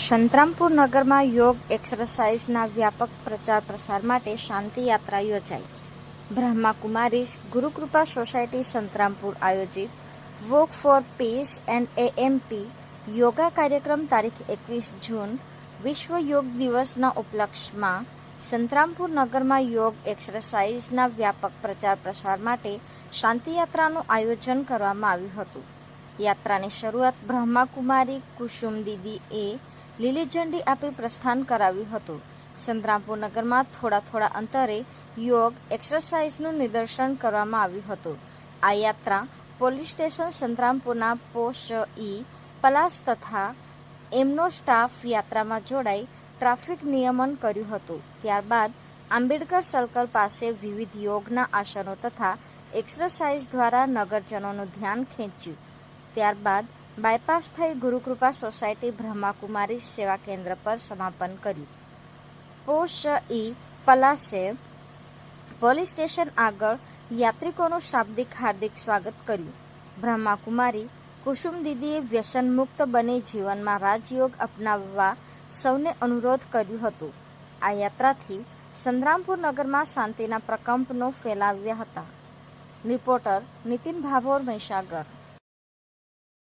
સંતરામપુર નગરમાં યોગ એક્સરસાઇઝના વ્યાપક પ્રચાર પ્રસાર માટે શાંતિ યાત્રા યોજાઈ. બ્રહ્માકુમારીઝ ગુરુકૃપા સોસાયટી સંતરામપુર આયોજિત walk for peace and AMP yoga કાર્યક્રમ તારીખ 21 જૂન વિશ્વ યોગ દિવસના ઉપલક્ષમાં સંતરામપુર નગરમાં યોગ એક્સરસાઇઝના વ્યાપક પ્રચાર પ્રસાર માટે શાંતિ યાત્રાનું આયોજન કરવામાં આવ્યું હતું. યાત્રાની શરૂઆત બ્રહ્માકુમારી કુસુમ દીદીએ લીલી ઝંડી આપી પ્રસ્થાન કરાવ્યું હતું. સંતરામપુર નગરમાં થોડા અંતરે યોગ એક્સરસાઇઝનું નિદર્શન કરવામાં આવ્યું હતું. આ યાત્રા પોલીસ સ્ટેશન સંતરામપુરના પોસ્ટ પલાસ તથા એમનો સ્ટાફ યાત્રામાં જોડાઈ ટ્રાફિક નિયમન કર્યું હતું. ત્યારબાદ આંબેડકર સર્કલ પાસે વિવિધ યોગના આસનો તથા એક્સરસાઇઝ દ્વારા નગરજનોનું ધ્યાન ખેંચ્યું. ત્યારબાદ બાયપાસ થઈ ગુરુકૃપા સોસાયટી બ્રહ્માકુમારી સેવા કેન્દ્ર પર સમાપન કર્યું. પોસ્ટ પલાસે પોલીસ સ્ટેશન આગળ યાત્રિકોનું શાબ્દિક હાર્દિક સ્વાગત કર્યું. બ્રહ્માકુમારી કુસુમ દીદીએ વ્યસન મુક્ત બની જીવનમાં રાજયોગ અપનાવવા સૌને અનુરોધ કર્યું હતું. આ યાત્રાથી સંતરામપુર નગરમાં શાંતિના પ્રકંપનો ફેલાવ્યા હતા. રિપોર્ટર નીતિન ભાભોર, મહીસાગર.